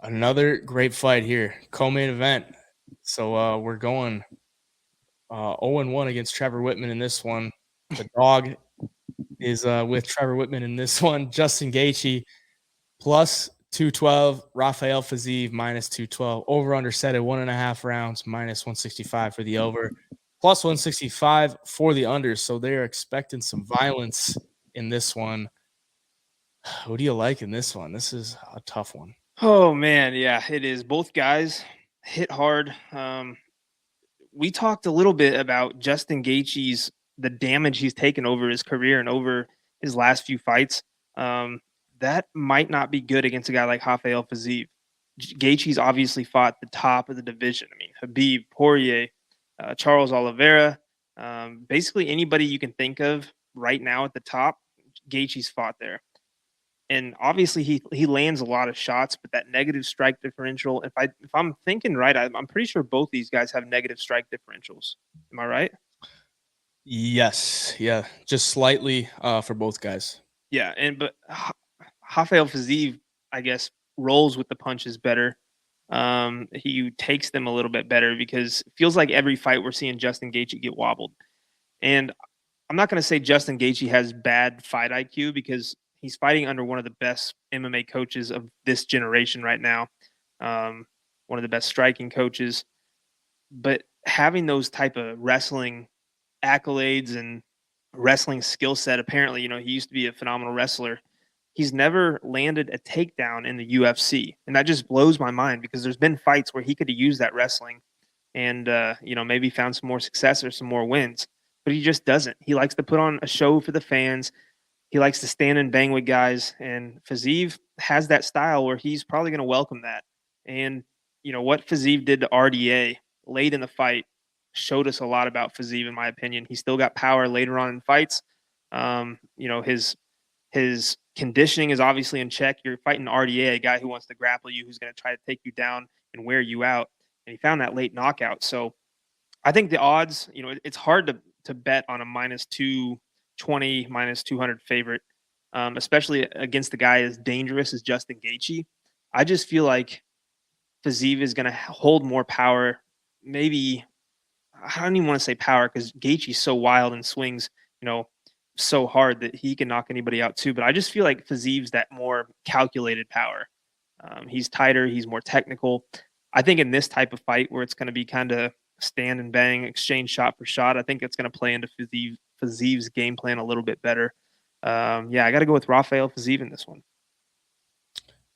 Another great fight here. Co-main event. So we're going 0-1 against Trevor Whitman in this one. The dog is with Trevor Whitman in this one. Justin Gaethje plus 212. Rafael Fiziev minus 212. Over under set at 1.5 rounds, minus 165 for the over, plus 165 for the under. So they're expecting some violence in this one. Who do you like in this one? This is a tough one. Oh man, yeah, it is. Both guys hit hard. We talked a little bit about Justin Gaethje's the damage he's taken over his career and over his last few fights. That might not be good against a guy like Rafael Fiziev. Gaethje's obviously fought the top of the division. I mean, Khabib, Poirier, Charles Oliveira, basically anybody you can think of right now at the top. Gaethje's fought there. And obviously he lands a lot of shots, but that negative strike differential. If I'm thinking right, I'm pretty sure both these guys have negative strike differentials. Am I right? Yes, yeah, just slightly for both guys. Yeah, but Rafael Fiziev, I guess, rolls with the punches better. He takes them a little bit better because it feels like every fight we're seeing Justin Gaethje get wobbled. And I'm not going to say Justin Gaethje has bad fight IQ because he's fighting under one of the best MMA coaches of this generation right now, one of the best striking coaches. But having those type of wrestling accolades and wrestling skill set, apparently, he used to be a phenomenal wrestler. He's never landed a takedown in the UFC, and that just blows my mind because there's been fights where he could have used that wrestling and maybe found some more success or some more wins, but he just doesn't. He likes to put on a show for the fans. He likes to stand and bang with guys, and Fiziev has that style where he's probably going to welcome that. And what Fiziev did to RDA late in the fight showed us a lot about Fiziev, in my opinion. He still got power later on in fights. His conditioning is obviously in check. You're fighting RDA, a guy who wants to grapple you, who's going to try to take you down and wear you out. And he found that late knockout. So I think the odds, it's hard to bet on a minus 220, minus 200 favorite, especially against the guy as dangerous as Justin Gaethje. I just feel like Fiziev is going to hold more power. Maybe, I don't even want to say power because Gaethje's so wild and swings, so hard that he can knock anybody out too. But I just feel like Fiziev's that more calculated power. He's tighter. He's more technical. I think in this type of fight where it's going to be kind of stand and bang, exchange shot for shot, I think it's going to play into Fiziev's game plan a little bit better. I got to go with Rafael Fiziev in this one.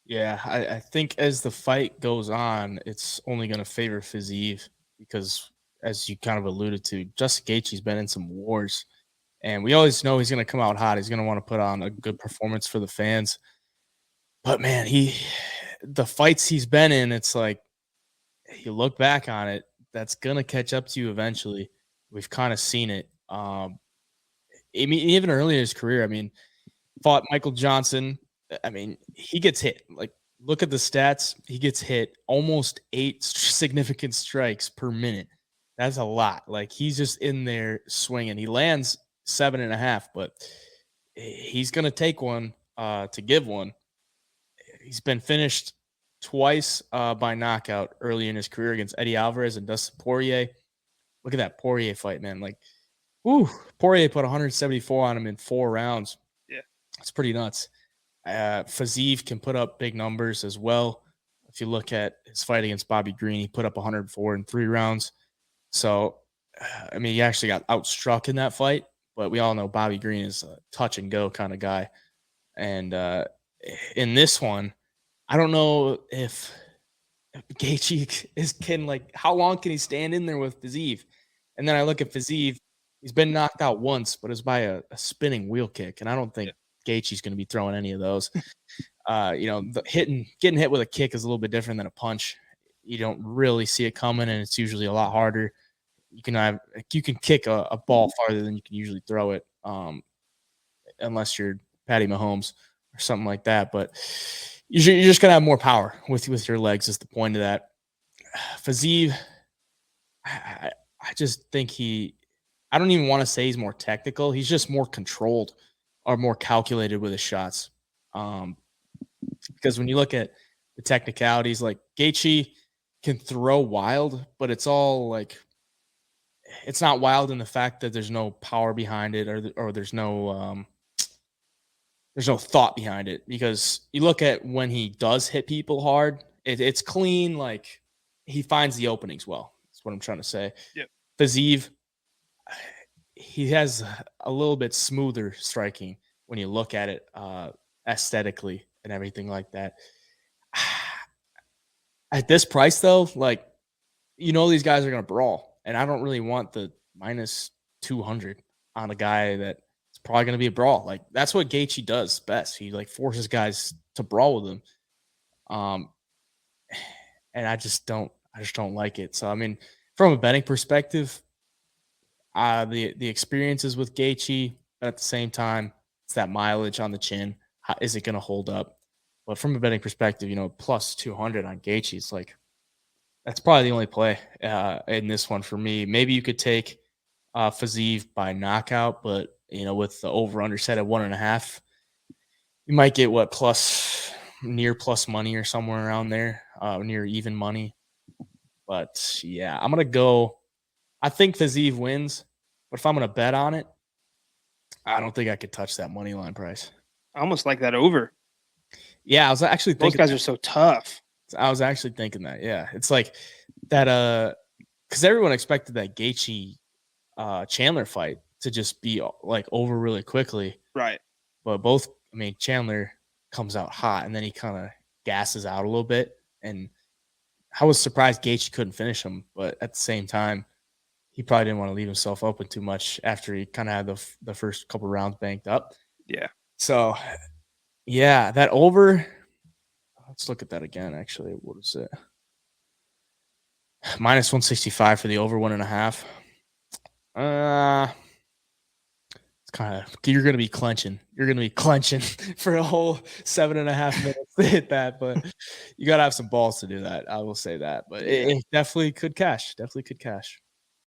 Yeah, I think as the fight goes on, it's only going to favor Fiziev because, as you kind of alluded to, Justin Gaethje's been in some wars, and we always know he's going to come out hot. He's going to want to put on a good performance for the fans. But man, the fights he's been in, it's like you look back on it, that's going to catch up to you eventually. We've kind of seen it. I mean, even early in his career, I mean, fought Michael Johnson. I mean, he gets hit. Like, look at the stats. He gets hit almost 8 significant strikes per minute. That's a lot. Like, he's just in there swinging. He lands 7.5, but he's going to take one to give one. He's been finished twice by knockout early in his career against Eddie Alvarez and Dustin Poirier. Look at that Poirier fight, man. Like, Poirier put 174 on him in 4 rounds. Yeah. It's pretty nuts. Fiziev can put up big numbers as well. If you look at his fight against Bobby Green, he put up 104 in 3 rounds. So, I mean, he actually got outstruck in that fight, but we all know Bobby Green is a touch and go kind of guy. And in this one, I don't know if Gaethje can, like, how long can he stand in there with Fiziev? And then I look at Fiziev, he's been knocked out once, but it's by a spinning wheel kick, and I don't think Gaethje's going to be throwing any of those. Getting hit with a kick is a little bit different than a punch. You don't really see it coming, and it's usually a lot harder. You can kick a ball farther than you can usually throw it, unless you're Patty Mahomes or something like that. But you're just gonna have more power with your legs. Is the point of that. Fiziev, I just think I don't even want to say he's more technical. He's just more controlled or more calculated with his shots. Because when you look at the technicalities. Like Gaethje can throw wild, but it's all like it's not wild in the fact that there's no power behind it, or there's no thought behind it. Because you look at when he does hit people hard, it's clean. Like he finds the openings well. That's what I'm trying to say. Yep. Fiziev, he has a little bit smoother striking when you look at it aesthetically and everything like that. At this price, though, like these guys are gonna brawl, and I don't really want the minus 200 on a guy that's probably gonna be a brawl. Like that's what Gaethje does best. He like forces guys to brawl with him. Um, and I just don't like it. So I mean, from a betting perspective, the experiences with Gaethje, but at the same time, it's that mileage on the chin. How, is it going to hold up? But from a betting perspective, plus 200 on Gaethje, it's like that's probably the only play in this one for me. Maybe you could take Fiziev by knockout, but with the over under set at 1.5, you might get near plus money or somewhere around there, near even money. But yeah, I'm gonna go. I think Fiziev wins, but if I'm gonna bet on it, I don't think I could touch that money line price. I almost like that over. Yeah, I was actually Those thinking guys are so tough. I was actually thinking that. Yeah, it's like that. Because everyone expected that Gaethje Chandler fight to just be like over really quickly, Right. but Chandler comes out hot and then he kind of gasses out a little bit, and I was surprised Gaethje couldn't finish him, but at the same time, he probably didn't want to leave himself open too much after he kind of had the first couple rounds banked up. Yeah. So, yeah, that over. Let's look at that again. Actually, what is it? Minus 165 for the over 1.5. It's kind of you're gonna be clenching. You're gonna be clenching for a whole 7.5 minutes to hit that, but you gotta have some balls to do that. I will say that, but it definitely could cash. Definitely could cash.